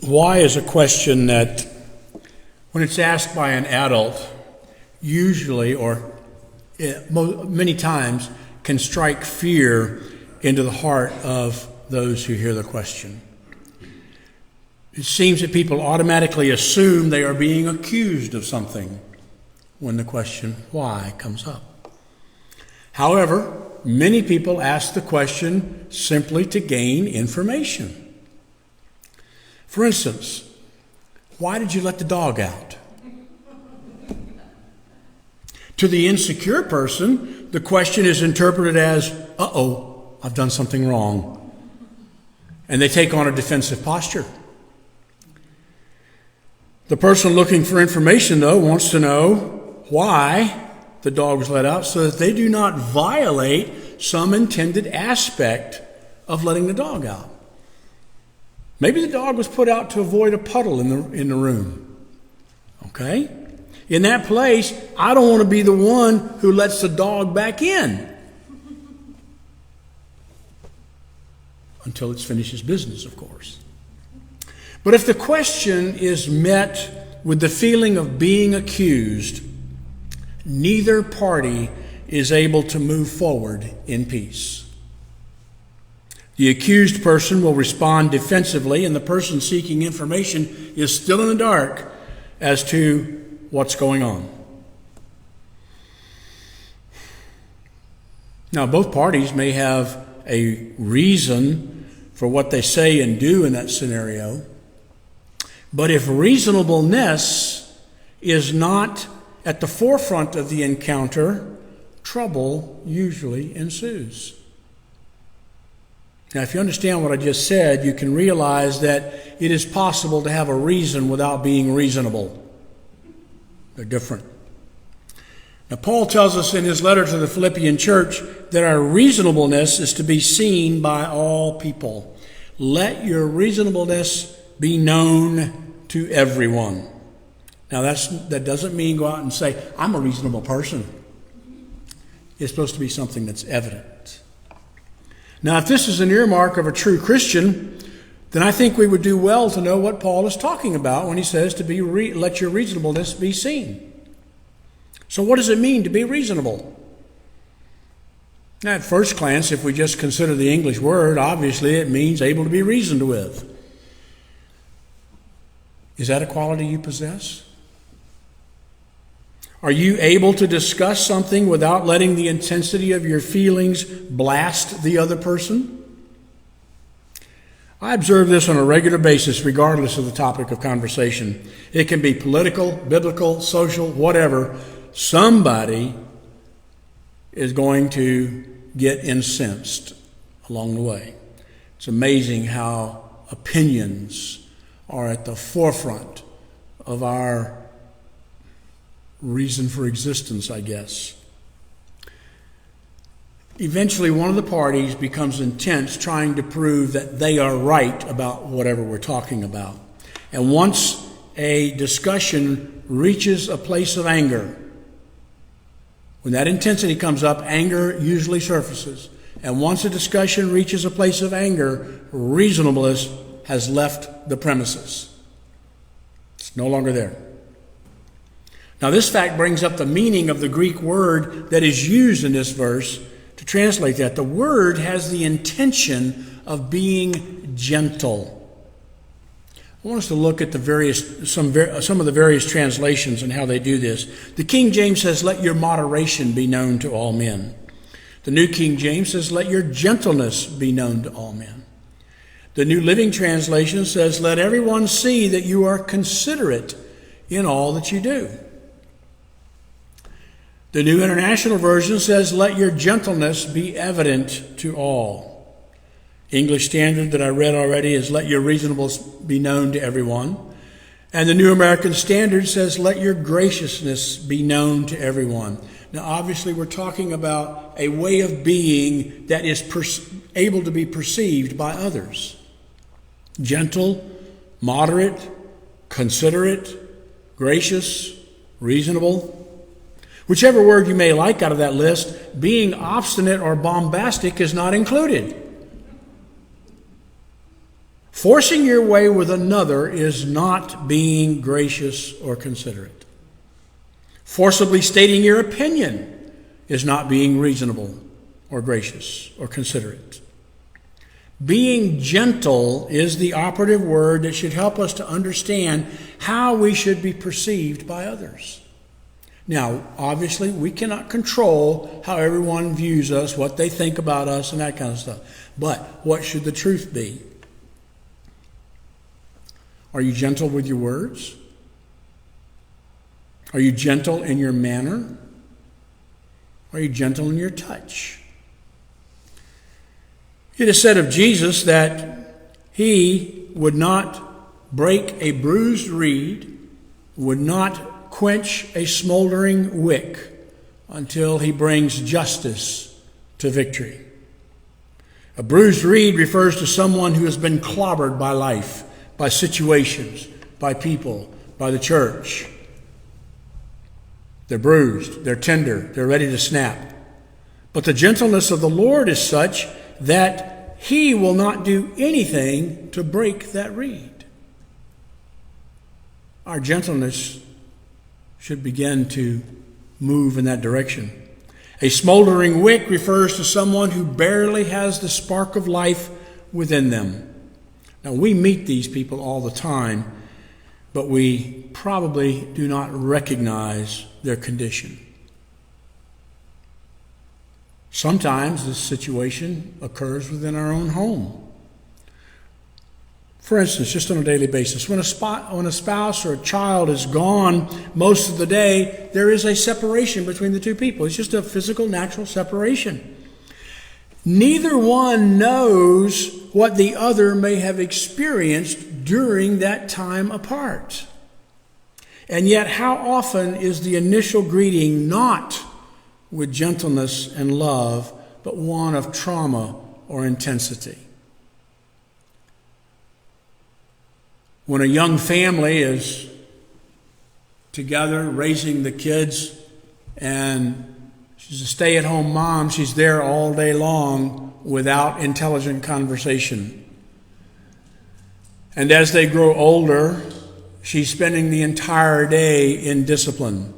Why is a question that, when it's asked by an adult, usually or many times can strike fear into the heart of those who hear the question. It seems that people automatically assume they are being accused of something when the question why comes up. However, many people ask the question simply to gain information. For instance, why did you let the dog out? To the insecure person, the question is interpreted as, uh-oh, I've done something wrong. And they take on a defensive posture. The person looking for information, though, wants to know why the dog was let out so that they do not violate some intended aspect of letting the dog out. Maybe the dog was put out to avoid a puddle in the room. Okay? In that place, I don't want to be the one who lets the dog back in until it's finished its business, of course. But if the question is met with the feeling of being accused, neither party is able to move forward in peace. The accused person will respond defensively, and the person seeking information is still in the dark as to what's going on. Now, both parties may have a reason for what they say and do in that scenario, but if reasonableness is not at the forefront of the encounter, trouble usually ensues. Now, if you understand what I just said, you can realize that it is possible to have a reason without being reasonable. They're different. Now, Paul tells us in his letter to the Philippian church that our reasonableness is to be seen by all people. Let your reasonableness be known to everyone. Now, that doesn't mean go out and say, I'm a reasonable person. It's supposed to be something that's evident. Now, if this is an earmark of a true Christian, then I think we would do well to know what Paul is talking about when he says to let your reasonableness be seen. So what does it mean to be reasonable? Now, at first glance, if we just consider the English word, obviously it means able to be reasoned with. Is that a quality you possess? Are you able to discuss something without letting the intensity of your feelings blast the other person? I observe this on a regular basis, regardless of the topic of conversation. It can be political, biblical, social, whatever. Somebody is going to get incensed along the way. It's amazing how opinions are at the forefront of our reason for existence, I guess. Eventually, one of the parties becomes intense, trying to prove that they are right about whatever we're talking about. And once a discussion reaches a place of anger, when that intensity comes up, anger usually surfaces. And once a discussion reaches a place of anger, reasonableness has left the premises. It's no longer there. Now, this fact brings up the meaning of the Greek word that is used in this verse to translate that. The word has the intention of being gentle. I want us to look at some of the various translations and how they do this. The King James says, let your moderation be known to all men. The New King James says, let your gentleness be known to all men. The New Living Translation says, let everyone see that you are considerate in all that you do. The New International Version says, let your gentleness be evident to all. English Standard that I read already is, let your reasonableness be known to everyone. And the New American Standard says, let your graciousness be known to everyone. Now, obviously, we're talking about a way of being that is able to be perceived by others. Gentle, moderate, considerate, gracious, reasonable. Whichever word you may like out of that list, being obstinate or bombastic is not included. Forcing your way with another is not being gracious or considerate. Forcibly stating your opinion is not being reasonable or gracious or considerate. Being gentle is the operative word that should help us to understand how we should be perceived by others. Now, obviously, we cannot control how everyone views us, what they think about us, and that kind of stuff. But what should the truth be? Are you gentle with your words? Are you gentle in your manner? Are you gentle in your touch? It is said of Jesus that he would not break a bruised reed, would not quench a smoldering wick until he brings justice to victory. A bruised reed refers to someone who has been clobbered by life, by situations, by people, by the church. They're bruised, they're tender, they're ready to snap. But the gentleness of the Lord is such that he will not do anything to break that reed. Our gentleness should begin to move in that direction. A smoldering wick refers to someone who barely has the spark of life within them. Now, we meet these people all the time, but we probably do not recognize their condition. Sometimes this situation occurs within our own home. For instance, just on a daily basis, when a spouse or a child is gone most of the day, there is a separation between the two people. It's just a physical, natural separation. Neither one knows what the other may have experienced during that time apart. And yet, how often is the initial greeting not with gentleness and love, but one of trauma or intensity? When a young family is together raising the kids, and she's a stay-at-home mom, she's there all day long without intelligent conversation. And as they grow older, she's spending the entire day in discipline.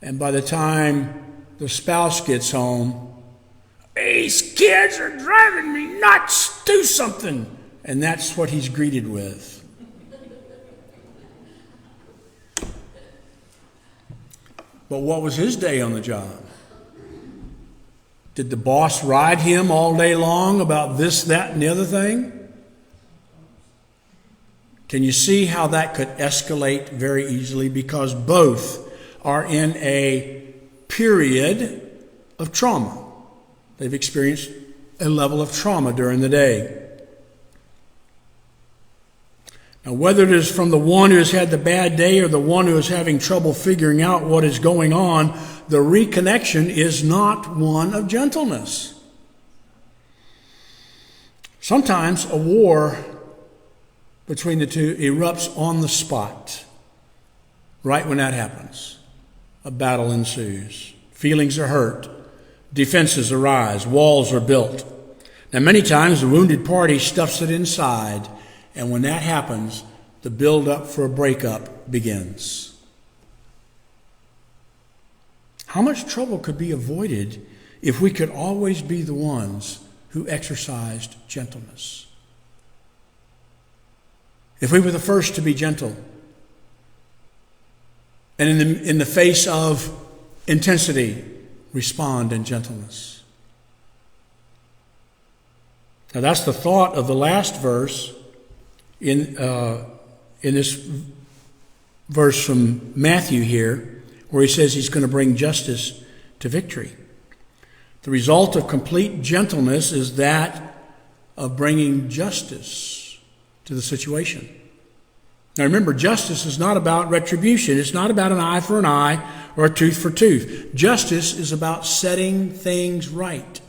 And by the time the spouse gets home, these kids are driving me nuts, do something. And that's what he's greeted with. But what was his day on the job? Did the boss ride him all day long about this, that, and the other thing? Can you see how that could escalate very easily? Because both are in a period of trauma. They've experienced a level of trauma during the day. Now, whether it is from the one who has had the bad day or the one who is having trouble figuring out what is going on, the reconnection is not one of gentleness. Sometimes a war between the two erupts on the spot. Right when that happens, a battle ensues. Feelings are hurt. Defenses arise. Walls are built. Now, many times the wounded party stuffs it inside. And when that happens, the build-up for a breakup begins. How much trouble could be avoided if we could always be the ones who exercised gentleness? If we were the first to be gentle, and in the face of intensity, respond in gentleness. Now that's the thought of the last verse in this verse from Matthew here, where he says he's going to bring justice to victory. The result of complete gentleness is that of bringing justice to the situation. Now remember, justice is not about retribution. It's not about an eye for an eye or a tooth for tooth. Justice is about setting things right,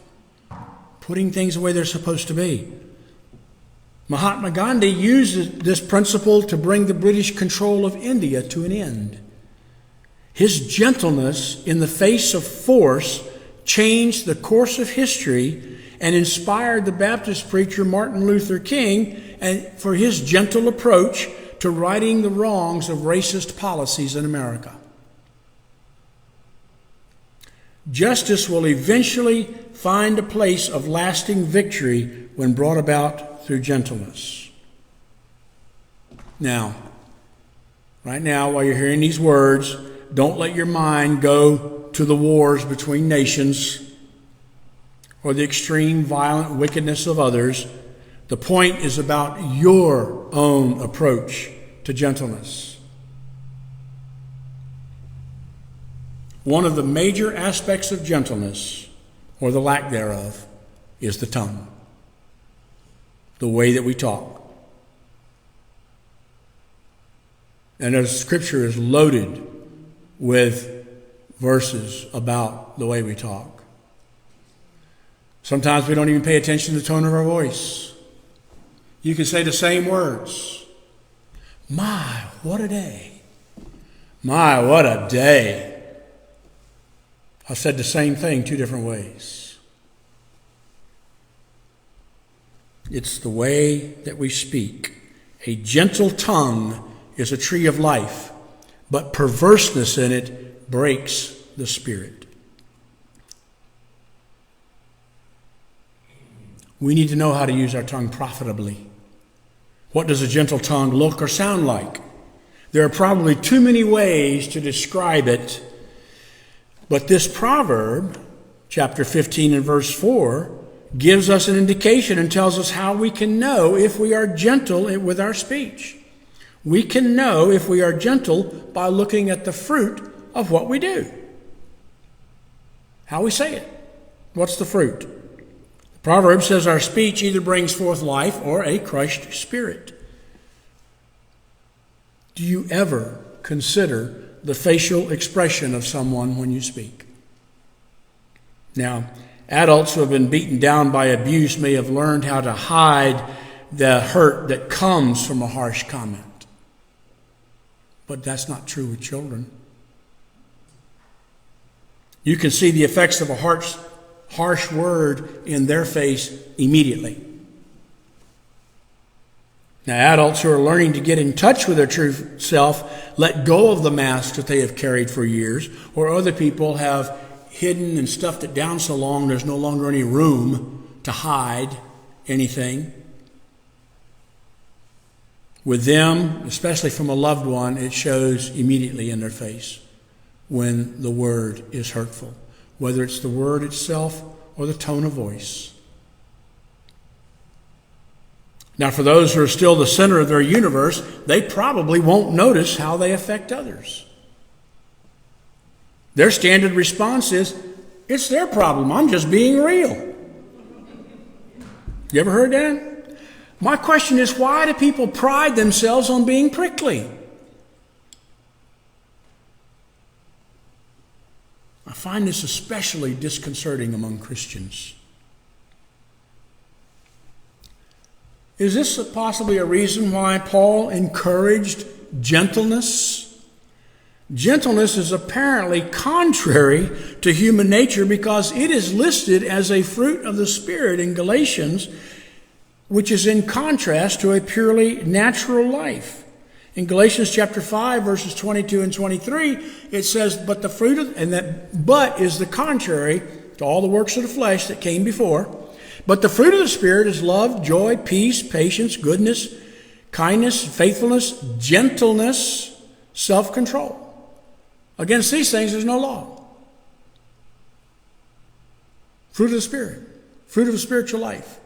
putting things the way they're supposed to be. Mahatma Gandhi used this principle to bring the British control of India to an end. His gentleness in the face of force changed the course of history and inspired the Baptist preacher Martin Luther King and for his gentle approach to righting the wrongs of racist policies in America. Justice will eventually find a place of lasting victory when brought about through gentleness. Now, right now, while you're hearing these words, don't let your mind go to the wars between nations or the extreme violent wickedness of others. The point is about your own approach to gentleness. One of the major aspects of gentleness, or the lack thereof, is the tongue, the way that we talk. And the Scripture is loaded with verses about the way we talk. Sometimes we don't even pay attention to the tone of our voice. You can say the same words. My, what a day. My, what a day. I've said the same thing two different ways. It's the way that we speak. A gentle tongue is a tree of life, but perverseness in it breaks the spirit. We need to know how to use our tongue profitably. What does a gentle tongue look or sound like? There are probably too many ways to describe it, but this proverb, chapter 15 and verse 4, gives us an indication and tells us how we can know if we are gentle with our speech. We can know if we are gentle by looking at the fruit of what we do. How we say it. What's the fruit? The proverb says our speech either brings forth life or a crushed spirit. Do you ever consider the facial expression of someone when you speak? Now, adults who have been beaten down by abuse may have learned how to hide the hurt that comes from a harsh comment. But that's not true with children. You can see the effects of a harsh word in their face immediately. Now, adults who are learning to get in touch with their true self let go of the mask that they have carried for years, or other people have hidden and stuffed it down so long there's no longer any room to hide anything. With them, especially from a loved one, it shows immediately in their face when the word is hurtful, whether it's the word itself or the tone of voice. Now, for those who are still the center of their universe, they probably won't notice how they affect others. Their standard response is, it's their problem, I'm just being real. You ever heard that? My question is, why do people pride themselves on being prickly? I find this especially disconcerting among Christians. Is this possibly a reason why Paul encouraged gentleness? Gentleness is apparently contrary to human nature because it is listed as a fruit of the Spirit in Galatians, which is in contrast to a purely natural life. In Galatians chapter 5, verses 22 and 23, it says, but the fruit of, and that but is the contrary to all the works of the flesh that came before. But the fruit of the Spirit is love, joy, peace, patience, goodness, kindness, faithfulness, gentleness, self-control. Against these things there's no law. Fruit of the Spirit, fruit of a spiritual life,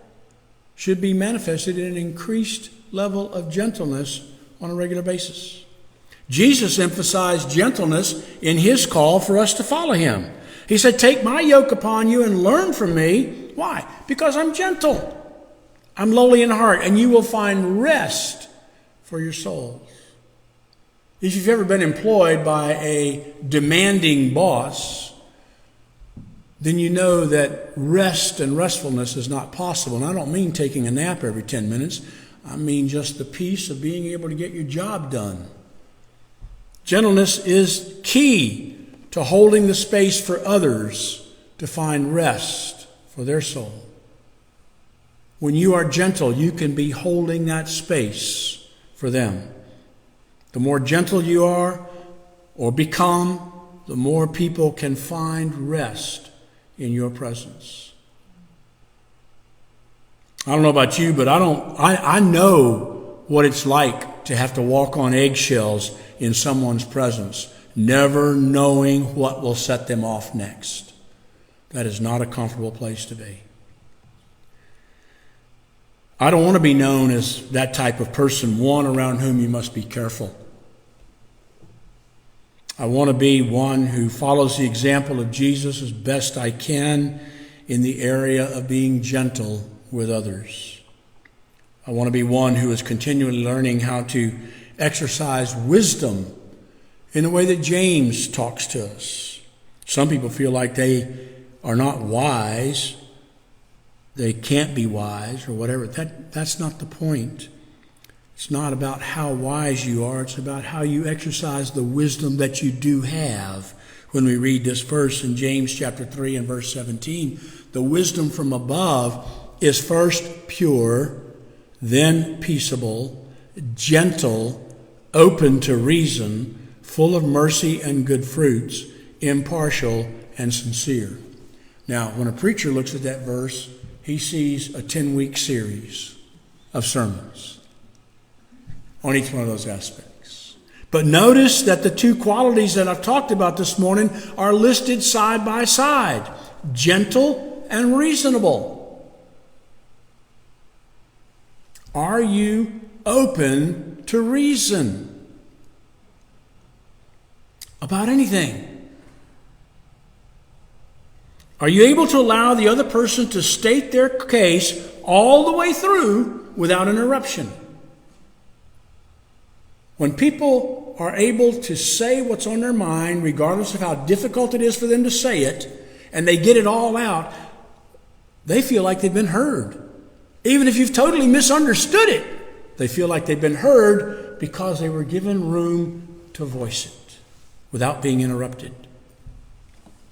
should be manifested in an increased level of gentleness on a regular basis. Jesus emphasized gentleness in his call for us to follow him. He said, take my yoke upon you and learn from me. Why? Because I'm gentle. I'm lowly in heart, and you will find rest for your souls. If you've ever been employed by a demanding boss, then you know that rest and restfulness is not possible. And I don't mean taking a nap every 10 minutes. I mean just the peace of being able to get your job done. Gentleness is key to holding the space for others to find rest for their soul. When you are gentle, you can be holding that space for them. The more gentle you are or become, the more people can find rest in your presence. I don't know about you, but I know what it's like to have to walk on eggshells in someone's presence, never knowing what will set them off next. That is not a comfortable place to be. I don't want to be known as that type of person, one around whom you must be careful. I want to be one who follows the example of Jesus as best I can in the area of being gentle with others. I want to be one who is continually learning how to exercise wisdom in the way that James talks to us. Some people feel like they are not wise, they can't be wise or whatever. That's not the point. It's not about how wise you are. It's about how you exercise the wisdom that you do have. When we read this verse in James chapter 3 and verse 17, the wisdom from above is first pure, then peaceable, gentle, open to reason, full of mercy and good fruits, impartial and sincere. Now, when a preacher looks at that verse, he sees a 10-week series of sermons on each one of those aspects. But notice that the two qualities that I've talked about this morning are listed side by side: gentle and reasonable. Are you open to reason about anything? Are you able to allow the other person to state their case all the way through without interruption? When people are able to say what's on their mind, regardless of how difficult it is for them to say it, and they get it all out, they feel like they've been heard. Even if you've totally misunderstood it, they feel like they've been heard because they were given room to voice it without being interrupted.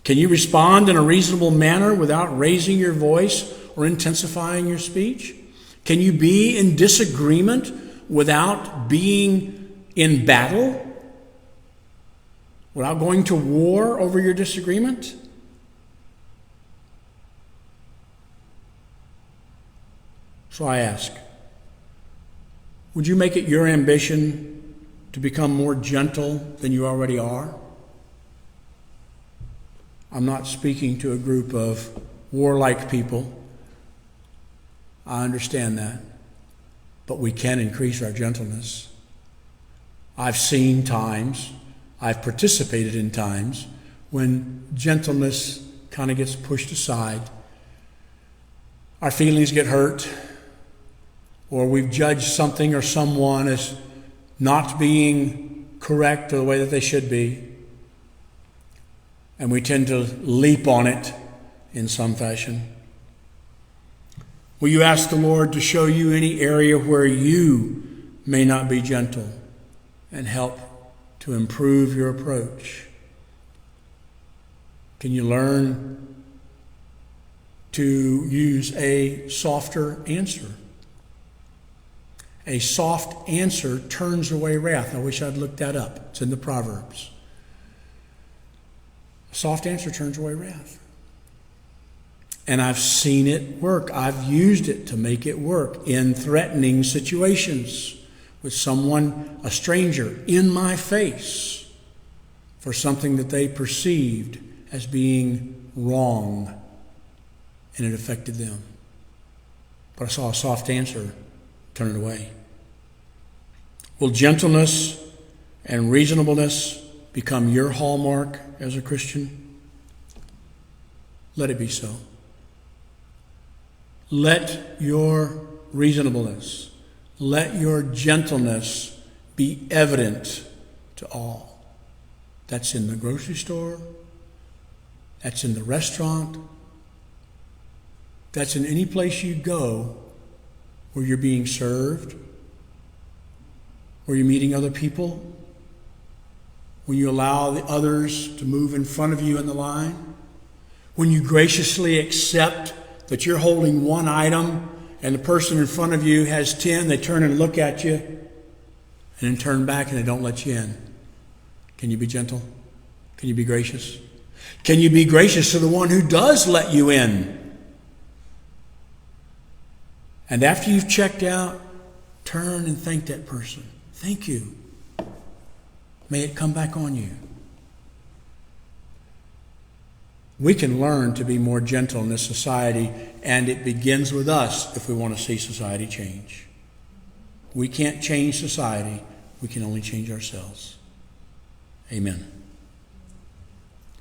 Can you respond in a reasonable manner without raising your voice or intensifying your speech? Can you be in disagreement without being in battle? Without going to war over your disagreement? So I ask, would you make it your ambition to become more gentle than you already are? I'm not speaking to a group of warlike people. I understand that. But we can increase our gentleness. I've seen times, I've participated in times, when gentleness kind of gets pushed aside. Our feelings get hurt, or we've judged something or someone as not being correct or the way that they should be. And we tend to leap on it in some fashion. Will you ask the Lord to show you any area where you may not be gentle and help to improve your approach? Can you learn to use a softer answer? A soft answer turns away wrath. I wish I'd looked that up. It's in the Proverbs. A soft answer turns away wrath. And I've seen it work. I've used it to make it work in threatening situations with someone, a stranger, in my face for something that they perceived as being wrong, and it affected them. But I saw a soft answer, turn it away. Will gentleness and reasonableness become your hallmark as a Christian? Let it be so. Let your reasonableness, let your gentleness be evident to all. That's in the grocery store. That's in the restaurant. That's in any place you go where you're being served, where you're meeting other people, when you allow the others to move in front of you in the line, when you graciously accept that you're holding one item and the person in front of you has 10, they turn and look at you, and then turn back and they don't let you in. Can you be gentle? Can you be gracious? Can you be gracious to the one who does let you in? And after you've checked out, turn and thank that person. Thank you. May it come back on you. We can learn to be more gentle in this society, and it begins with us if we want to see society change. We can't change society. We can only change ourselves. Amen.